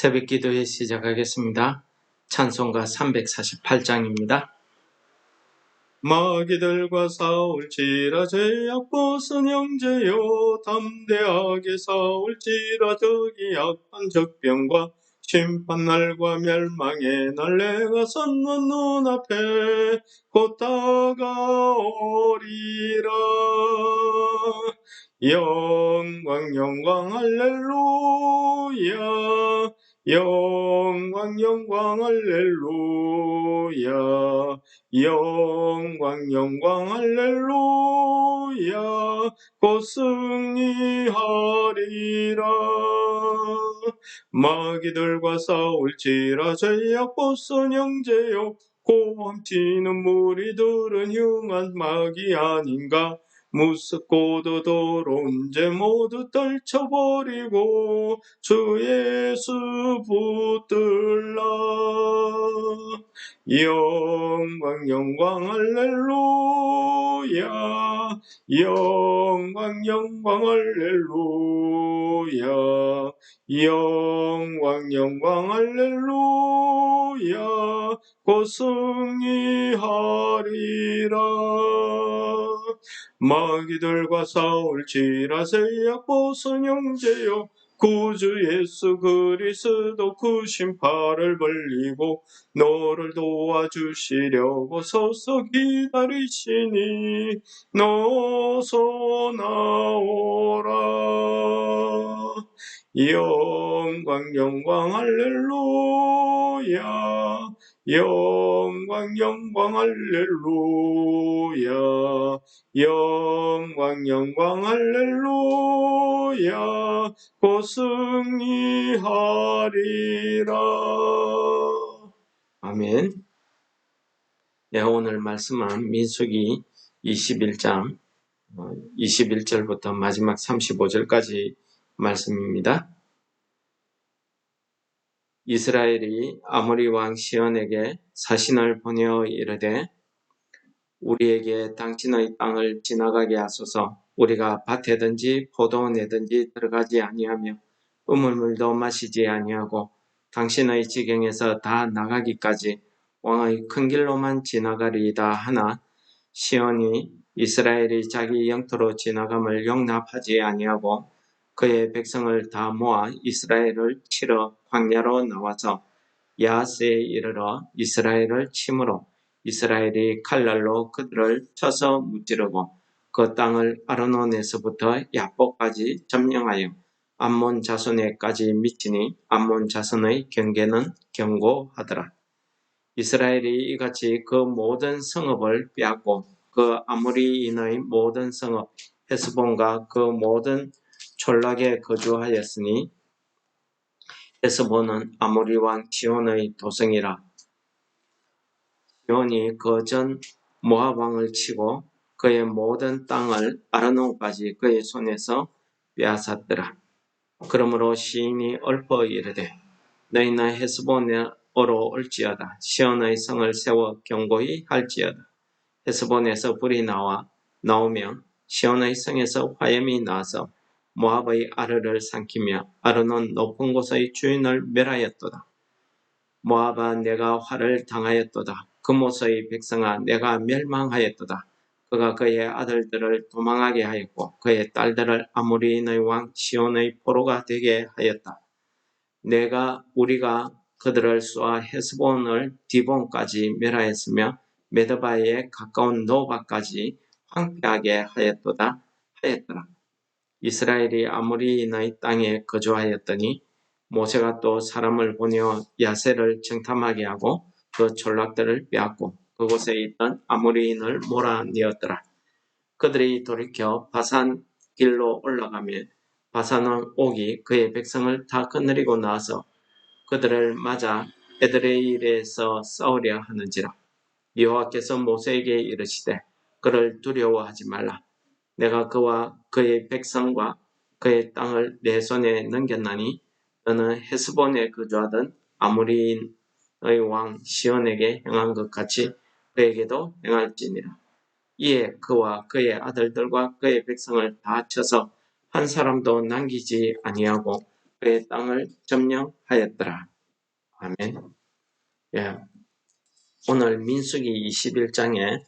새벽 기도회 시작하겠습니다. 찬송가 348장입니다. 마귀들과 싸울지라 죄악 벗은 형제여, 담대하게 싸울지라 저기 악한 적병과 심판날과 멸망의 날, 내가 섰는 눈앞에 곧 다가오리라. 영광 영광 할렐루야, 영광 영광 할렐루야, 영광 영광 할렐루야, 곧 승리하리라. 마귀들과 싸울지라 죄악 벗은 형제여, 고함치는 무리들은 흉한 마귀 아닌가. 무섭고도 더러운 죄 모두 떨쳐버리고 주 예수 붙들라. 영광 영광 할렐루야, 영광 영광 할렐루야, 영광 영광 할렐루야, 곧 승리하리라. 마귀들과 싸울지라 죄악 벗은 형제여, 구주 예수 그리스도 그 신발을 벌리고 너를 도와주시려고 서서 기다리시니 너서 나오라. 영광 영광 할렐루야, 영광 영광 할렐루야, 영광 영광 할렐루야, 곧 승리하리라. 아멘. 네, 오늘 말씀은 민수기 21장 21절부터 마지막 35절까지 말씀입니다. 이스라엘이 아모리 왕 시온에게 사신을 보내어 이르되, 우리에게 당신의 땅을 지나가게 하소서. 우리가 밭에든지 포도원에든지 들어가지 아니하며 우물물도 마시지 아니하고 당신의 지경에서 다 나가기까지 왕의 큰 길로만 지나가리이다 하나, 시온이 이스라엘이 자기 영토로 지나감을 용납하지 아니하고 그의 백성을 다 모아 이스라엘을 치러 광야로 나와서 야하스에 이르러 이스라엘을 치므로 이스라엘이 칼날로 그들을 쳐서 무찌르고 그 땅을 아르논에서부터 야복까지 점령하여 암몬 자손에까지 미치니 암몬 자손의 경계는 견고하더라. 이스라엘이 이같이 그 모든 성읍을 빼앗고 그 아모리인의 모든 성읍 헤스본과 그 모든 촌락에 거주하였으니, 헤스본은 아모리 왕 시온의 도성이라. 시온이 그 전 모압 왕을 치고 그의 모든 땅을 아르논까지 그의 손에서 빼앗았더라. 그러므로 시인이 읊어 이르되, 너희는 헤스본으로 올지어다. 시온의 성을 세워 견고히 할지어다. 헤스본에서 불이 나오며 시온의 성에서 화염이 나서 모압의 아르를 삼키며 아르논 높은 곳의 주인을 멸하였도다. 모압아, 내가 화를 당하였도다. 그모스의 백성아, 내가 멸망하였도다. 그가 그의 아들들을 도망하게 하였고 그의 딸들을 아모리인의 왕 시온의 포로가 되게 하였다. 우리가 그들을 쏘아 헤스본을 디본까지 멸하였으며 메드바에 가까운 노바까지 황폐하게 하였더라. 이스라엘이 아모리인의 땅에 거주하였더니 모세가 또 사람을 보내어 야세를 정탐하게 하고 그 촌락들을 빼앗고 그곳에 있던 아모리인을 몰아내었더라. 그들이 돌이켜 바산 길로 올라가며 바산왕 옥이 그의 백성을 다 거느리고 나서 그들을 맞아 에드레일에서 싸우려 하는지라. 여호와께서 모세에게 이르시되, 그를 두려워하지 말라. 내가 그와 그의 백성과 그의 땅을 내 손에 넘겼나니 너는 헤스본에 거주하던 아모리인의 왕 시온에게 행한 것 같이 그에게도 행할지니라. 이에 그와 그의 아들들과 그의 백성을 다 쳐서 한 사람도 남기지 아니하고 그의 땅을 점령하였더라. 아멘. 예, 오늘 민수기 21장의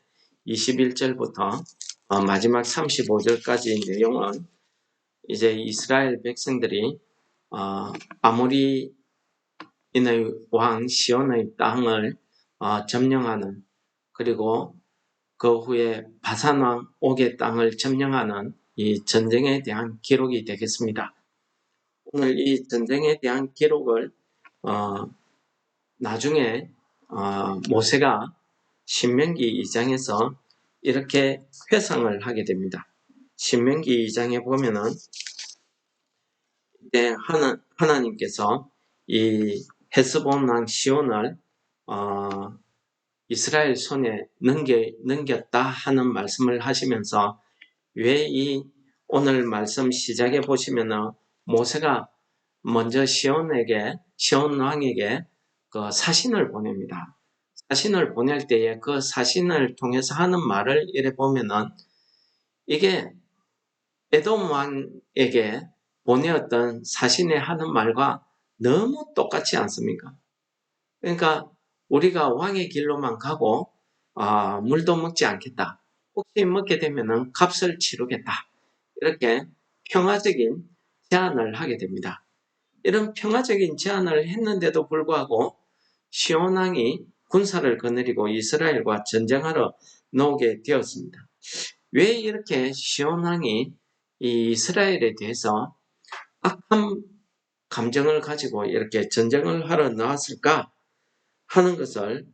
21절부터 마지막 35절까지 내용은 이제 이스라엘 백성들이 아모리인의 왕 시온의 땅을 점령하는, 그리고 그 후에 바산 왕 옥의 땅을 점령하는 이 전쟁에 대한 기록이 되겠습니다. 오늘 이 전쟁에 대한 기록을 나중에 모세가 신명기 2장에서 이렇게 회상을 하게 됩니다. 신명기 2장에 보면은 이때 하나님께서 이 헤스본 왕 시온을 이스라엘 손에 넘겼다 하는 말씀을 하시면서, 왜 이 오늘 말씀 시작에 보시면은 모세가 먼저 시온 왕에게 그 사신을 보냅니다. 사신을 보낼 때에 그 사신을 통해서 하는 말을 이래 보면은, 이게 에돔 왕에게 보내었던 사신의 하는 말과 너무 똑같지 않습니까? 그러니까 우리가 왕의 길로만 가고 물도 먹지 않겠다. 혹시 먹게 되면은 값을 치르겠다. 이렇게 평화적인 제안을 하게 됩니다. 이런 평화적인 제안을 했는데도 불구하고 시온 왕이 군사를 거느리고 이스라엘과 전쟁하러 나오게 되었습니다. 왜 이렇게 시온 왕이 이 이스라엘에 대해서 악한 감정을 가지고 이렇게 전쟁을 하러 나왔을까 하는 것을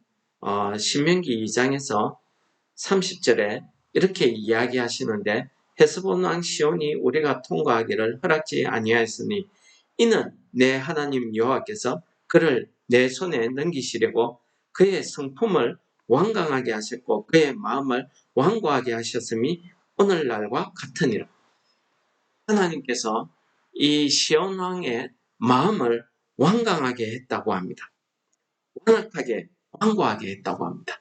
신명기 2장에서 30절에 이렇게 이야기하시는데, 헤스본 왕 시온이 우리가 통과하기를 허락지 아니하였으니 이는 내 하나님 여호와께서 그를 내 손에 넘기시려고 그의 성품을 완강하게 하셨고 그의 마음을 완고하게 하셨음이 오늘날과 같으니라. 하나님께서 이 시온 왕의 마음을 완강하게 했다고 합니다. 완악하게, 완고하게 했다고 합니다.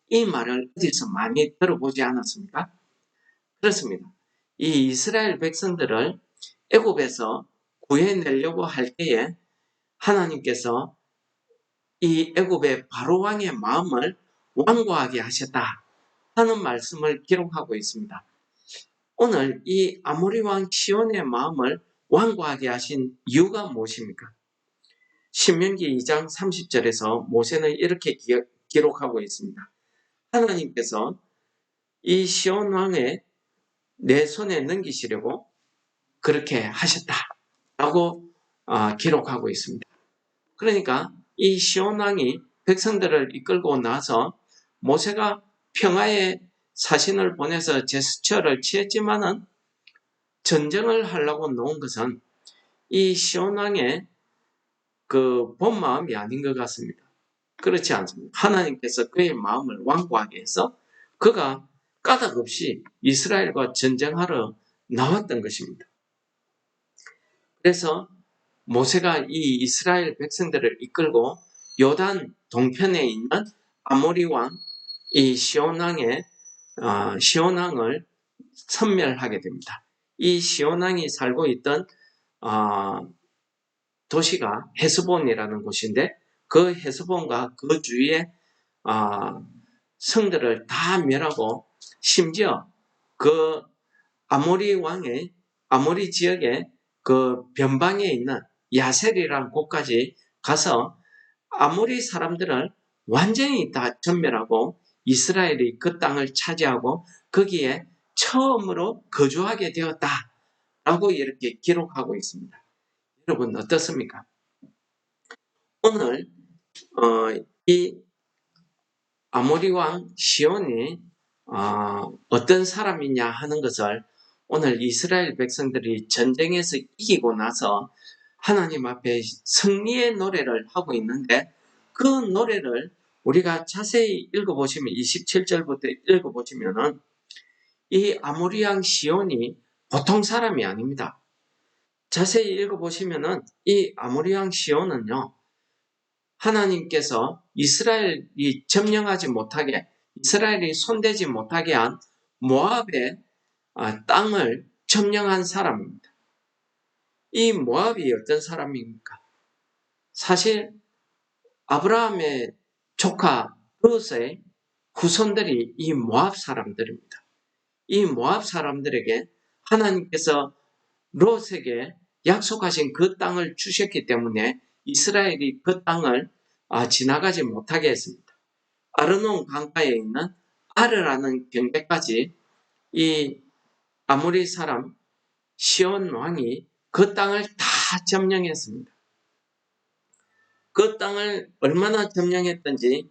이 말을 어디서 많이 들어보지 않았습니까? 그렇습니다. 이 이스라엘 백성들을 애굽에서 구해내려고 할 때에 하나님께서 이 애굽의 바로 왕의 마음을 완고하게 하셨다 하는 말씀을 기록하고 있습니다. 오늘 이 아모리 왕 시온의 마음을 완고하게 하신 이유가 무엇입니까? 신명기 2장 30절에서 모세는 이렇게 기록하고 있습니다. 하나님께서 이 시온 왕의 내 손에 넘기시려고 그렇게 하셨다라고 기록하고 있습니다. 그러니까 이 시온 왕이 백성들을 이끌고 나서 모세가 평화의 사신을 보내서 제스처를 취했지만은 전쟁을 하려고 놓은 것은 이 시온 왕의 그 본 마음이 아닌 것 같습니다. 그렇지 않습니다. 하나님께서 그의 마음을 완고하게 해서 그가 까닭없이 이스라엘과 전쟁하러 나왔던 것입니다. 그래서 모세가 이 이스라엘 백성들을 이끌고 요단 동편에 있는 아모리 왕 이 시온 왕을 섬멸하게 됩니다. 이 시온 왕이 살고 있던 도시가 헤스본이라는 곳인데, 그 헤스본과 그 주위에 성들을 다 멸하고 심지어 그 아모리 지역의 그 변방에 있는 야셀이라는 곳까지 가서 아모리 사람들을 완전히 다 전멸하고 이스라엘이 그 땅을 차지하고 거기에 처음으로 거주하게 되었다라고 이렇게 기록하고 있습니다. 여러분 어떻습니까? 오늘 이 아모리 왕 시온이 어떤 사람이냐 하는 것을 오늘 이스라엘 백성들이 전쟁에서 이기고 나서 하나님 앞에 승리의 노래를 하고 있는데, 그 노래를 우리가 자세히 읽어보시면 27절부터 읽어보시면은 이 아모리 왕 시온이 보통 사람이 아닙니다. 자세히 읽어보시면은 이 아모리 왕 시온은요, 하나님께서 이스라엘이 점령하지 못하게, 이스라엘이 손대지 못하게 한 모압의 땅을 점령한 사람입니다. 이 모압이 어떤 사람입니까? 사실 아브라함의 조카 롯의 후손들이 이 모압 사람들입니다. 이 모압 사람들에게 하나님께서 롯에게 약속하신 그 땅을 주셨기 때문에 이스라엘이 그 땅을 지나가지 못하게 했습니다. 아르논 강가에 있는 아르라는 경계까지 이 아모리 사람 시온 왕이 그 땅을 다 점령했습니다. 그 땅을 얼마나 점령했던지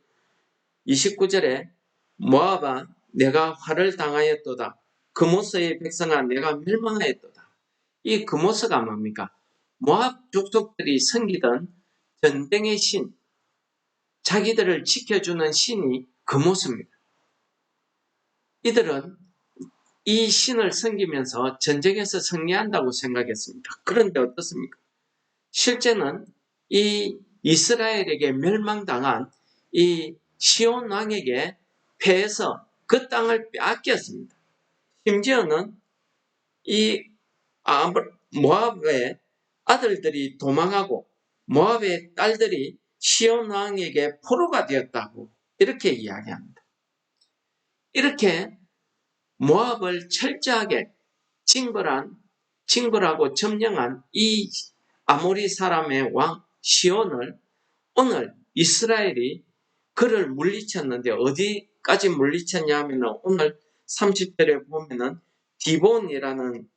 29절에 모압아 내가 화를 당하였도다. 그모스의 백성아 내가 멸망하였도다. 이 그모스가 뭡니까? 모압 족속들이 섬기던 전쟁의 신, 자기들을 지켜주는 신이 그모스입니다. 이들은 이 신을 섬기면서 전쟁에서 승리한다고 생각했습니다. 그런데 어떻습니까? 실제는 이 이스라엘에게 멸망당한 이 시온 왕에게 패해서 그 땅을 빼앗겼습니다. 심지어는 이 모압의 아들들이 도망하고 모압의 딸들이 시온 왕에게 포로가 되었다고 이렇게 이야기합니다. 이렇게 모압을 철저하게 징벌하고 점령한 이 아모리 사람의 왕 시온을 오늘 이스라엘이 그를 물리쳤는데 어디까지 물리쳤냐 하면 오늘 30절에 보면은 디본이라는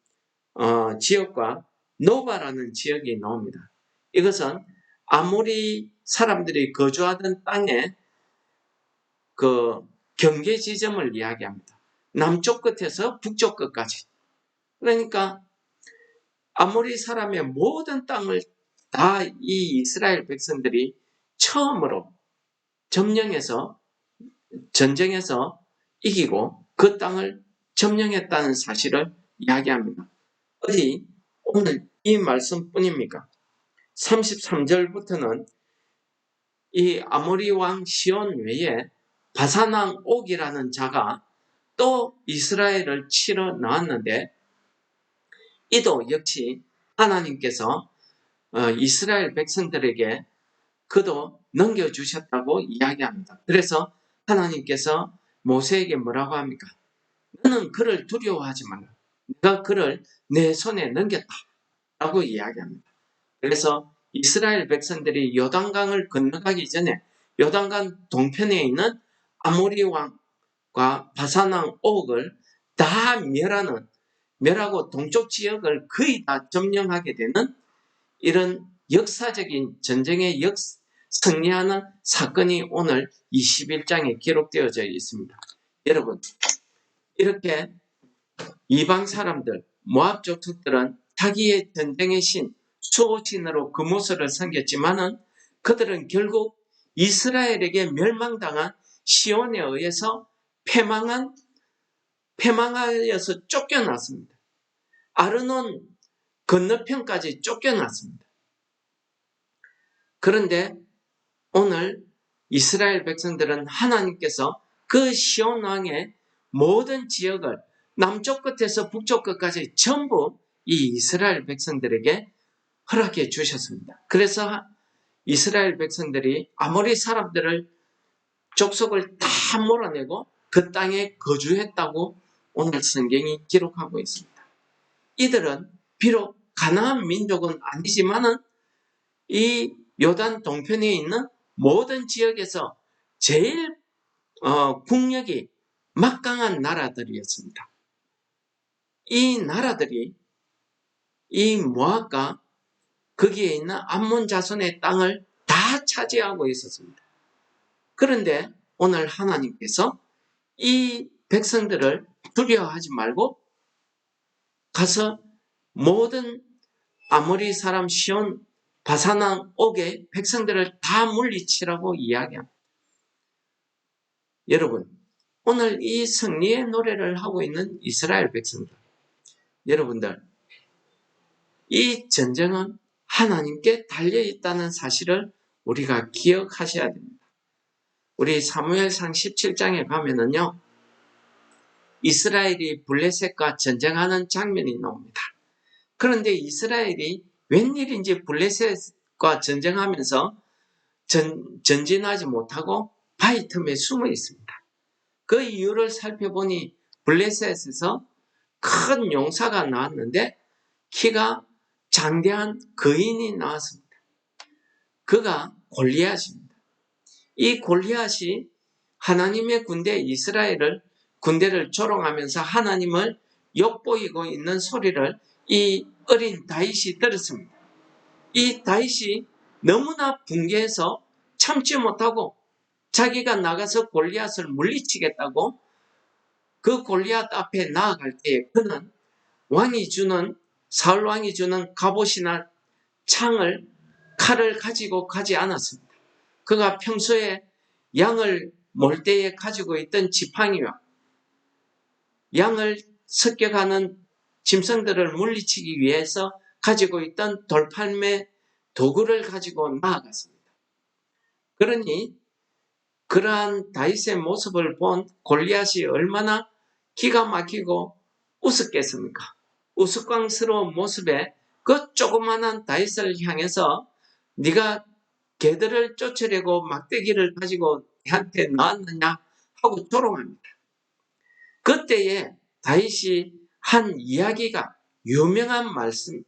지역과 노바라는 지역이 나옵니다. 이것은 아모리 사람들이 거주하던 땅의 그 경계 지점을 이야기합니다. 남쪽 끝에서 북쪽 끝까지. 그러니까 아모리 사람의 모든 땅을 다 이 이스라엘 백성들이 처음으로 점령해서 전쟁에서 이기고 그 땅을 점령했다는 사실을 이야기합니다. 어디 오늘 이 말씀뿐입니까? 33절부터는 이 아모리 왕 시온 외에 바산왕 옥이라는 자가 또 이스라엘을 치러 나왔는데 이도 역시 하나님께서 이스라엘 백성들에게 그도 넘겨주셨다고 이야기합니다. 그래서 하나님께서 모세에게 뭐라고 합니까? 너는 그를 두려워하지 말라. 내가 그를 내 손에 넘겼다라고 이야기합니다. 그래서 이스라엘 백성들이 요단강을 건너가기 전에 요단강 동편에 있는 아모리 왕과 바산왕 옥을 다 멸하고 동쪽 지역을 거의 다 점령하게 되는 이런 역사적인 전쟁의 승리하는 사건이 오늘 21장에 기록되어져 있습니다. 여러분, 이렇게 이방 사람들, 모압 족속들은 자기의 전쟁의 신, 수호신으로 그모스를 섬겼지만은 그들은 결국 이스라엘에게 멸망당한 시온에 의해서 패망하여서 쫓겨났습니다. 아르논 건너편까지 쫓겨났습니다. 그런데 오늘 이스라엘 백성들은 하나님께서 그 시온 왕의 모든 지역을 남쪽 끝에서 북쪽 끝까지 전부 이 이스라엘 백성들에게 허락해 주셨습니다. 그래서 이스라엘 백성들이 아모리 사람들을 족속을 다 몰아내고 그 땅에 거주했다고 오늘 성경이 기록하고 있습니다. 이들은 비록 가나안 민족은 아니지만은 이 요단 동편에 있는 모든 지역에서 제일 국력이 막강한 나라들이었습니다. 이 나라들이 이 모압과 거기에 있는 암몬 자손의 땅을 다 차지하고 있었습니다. 그런데 오늘 하나님께서 이 백성들을 두려워하지 말고 가서 모든 아모리 사람 시온 바산왕 옥의 백성들을 다 물리치라고 이야기합니다. 여러분, 오늘 이 승리의 노래를 하고 있는 이스라엘 백성들, 여러분들, 이 전쟁은 하나님께 달려있다는 사실을 우리가 기억하셔야 됩니다. 우리 사무엘상 17장에 가면은요, 이스라엘이 블레셋과 전쟁하는 장면이 나옵니다. 그런데 이스라엘이 웬일인지 블레셋과 전쟁하면서 전진하지 못하고 바위 틈에 숨어 있습니다. 그 이유를 살펴보니 블레셋에서 큰 용사가 나왔는데 키가 장대한 거인이 나왔습니다. 그가 골리앗입니다. 이 골리앗이 하나님의 군대 이스라엘을 군대를 조롱하면서 하나님을 욕보이고 있는 소리를 이 어린 다윗이 들었습니다. 이 다윗이 너무나 분개해서 참지 못하고 자기가 나가서 골리앗을 물리치겠다고 그 골리앗 앞에 나아갈 때에 그는 사울 왕이 주는 갑옷이나 창을 칼을 가지고 가지 않았습니다. 그가 평소에 양을 몰 때에 가지고 있던 지팡이와 양을 습격하는 짐승들을 물리치기 위해서 가지고 있던 돌팔매 도구를 가지고 나아갔습니다. 그러니 그러한 다윗의 모습을 본 골리앗이 얼마나 기가 막히고 우습겠습니까? 우스꽝스러운 모습에 그 조그만한 다윗을 향해서 네가 개들을 쫓으려고 막대기를 가지고 내한테 나왔느냐 하고 조롱합니다. 그때에 다윗이 한 이야기가 유명한 말씀이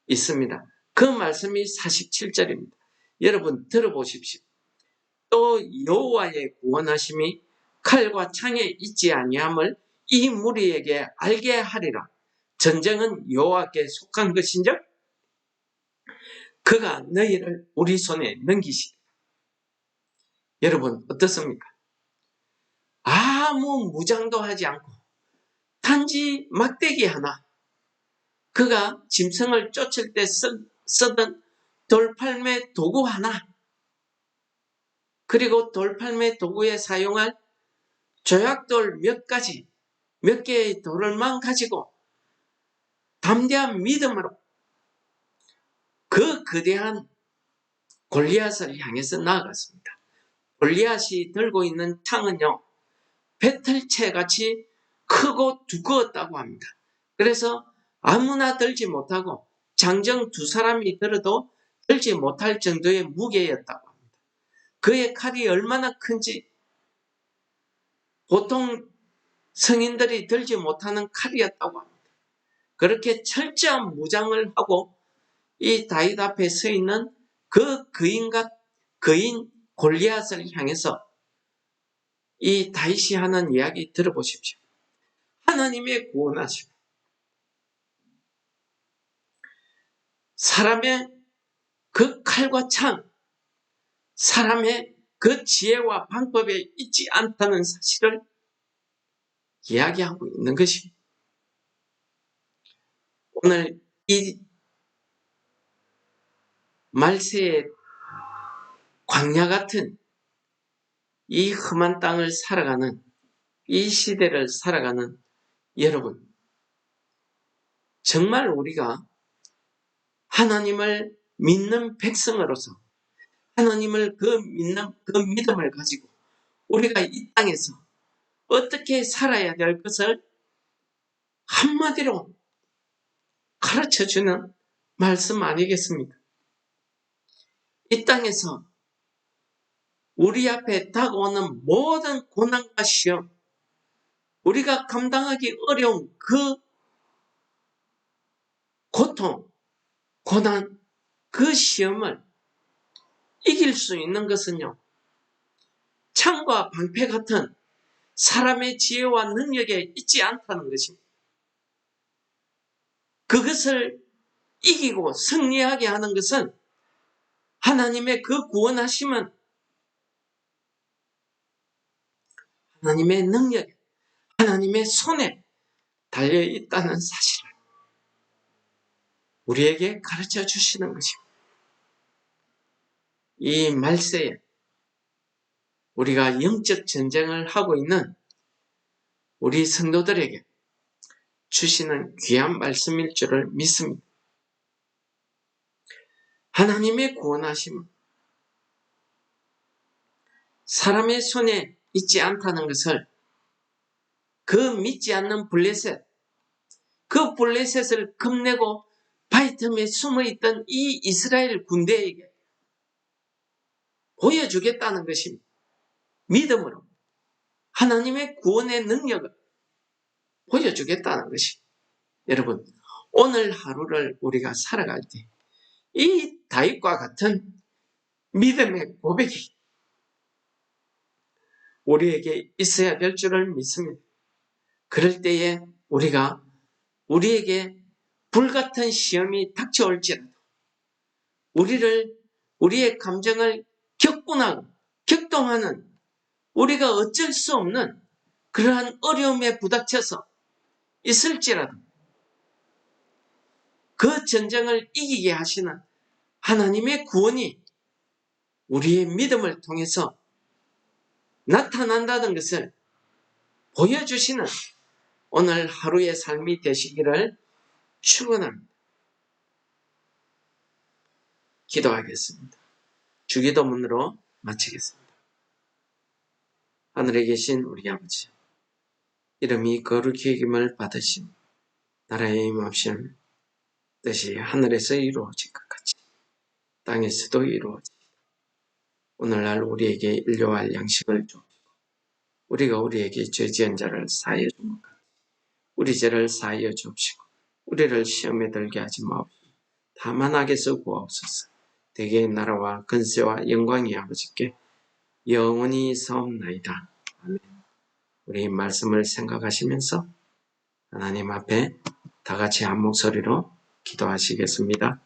있습니다. 그 말씀이 47절입니다. 여러분 들어보십시오. 또 여호와의 구원하심이 칼과 창에 있지 아니함을 이 무리에게 알게 하리라. 전쟁은 여호와께 속한 것인즉 그가 너희를 우리 손에 넘기시리라. 여러분 어떻습니까? 아무 무장도 하지 않고 단지 막대기 하나, 그가 짐승을 쫓을 때 쓰던 돌팔매 도구 하나, 그리고 돌팔매 도구에 사용할 조약돌 몇 개의 돌을만 가지고 담대한 믿음으로 그 거대한 골리앗을 향해서 나아갔습니다. 골리앗이 들고 있는 창은요, 배틀채 같이 크고 두꺼웠다고 합니다. 그래서 아무나 들지 못하고 장정 2사람이 들어도 들지 못할 정도의 무게였다고 합니다. 그의 칼이 얼마나 큰지 보통 성인들이 들지 못하는 칼이었다고 합니다. 그렇게 철저한 무장을 하고 이 다윗 앞에 서 있는 그 거인 골리앗을 향해서 이 다윗이 하는 이야기 들어보십시오. 하나님의 구원하심, 사람의 그 칼과 창, 사람의 그 지혜와 방법에 있지 않다는 사실을 이야기하고 있는 것입니다. 오늘 이 말세의 광야 같은 이 험한 땅을 살아가는, 이 시대를 살아가는 여러분, 정말 우리가 하나님을 믿는 백성으로서 하나님을 믿는 그 믿음을 가지고 우리가 이 땅에서 어떻게 살아야 될 것을 한마디로 가르쳐주는 말씀 아니겠습니까? 이 땅에서 우리 앞에 다가오는 모든 고난과 시험, 우리가 감당하기 어려운 그 고통, 고난, 그 시험을 이길 수 있는 것은요, 창과 방패 같은 사람의 지혜와 능력에 있지 않다는 것입니다. 그것을 이기고 승리하게 하는 것은 하나님의 그 구원하심은 하나님의 능력에, 하나님의 손에 달려있다는 사실을 우리에게 가르쳐 주시는 것입니다. 이 말세에 우리가 영적 전쟁을 하고 있는 우리 성도들에게 주시는 귀한 말씀일 줄을 믿습니다. 하나님의 구원하심은 사람의 손에 있지 않다는 것을 그 믿지 않는 블레셋, 그 블레셋을 겁내고 바위 틈에 숨어있던 이 이스라엘 군대에게 보여주겠다는 것입니다. 믿음으로 하나님의 구원의 능력을 보여주겠다는 것입니다. 여러분, 오늘 하루를 우리가 살아갈 때 이 다윗과 같은 믿음의 고백이 우리에게 있어야 될 줄을 믿습니다. 그럴 때에 우리에게 불같은 시험이 닥쳐올지라도 우리의 감정을 격분하고 격동하는 우리가 어쩔 수 없는 그러한 어려움에 부닥쳐서 있을지라도 그 전쟁을 이기게 하시는 하나님의 구원이 우리의 믿음을 통해서 나타난다는 것을 보여주시는 오늘 하루의 삶이 되시기를 축원합니다. 기도하겠습니다. 주기도문으로 마치겠습니다. 하늘에 계신 우리 아버지, 이름이 거룩히 여김을 받으신 나라의 임하심 뜻이 하늘에서 이루어진 것 같이 땅에서도 이루어지다. 오늘날 우리에게 일용할 양식을 주옵시고 우리가 우리에게 죄 지은 자를 사하여 준 것 같이 우리 죄를 사하여 주옵시고 우리를 시험에 들게 하지 마옵시고 다만 악에서 구하옵소서. 대개의 나라와 근세와 영광이 아버지께 영원히 사옵나이다. 아멘. 우리 말씀을 생각하시면서 하나님 앞에 다 같이 한 목소리로 기도하시겠습니다.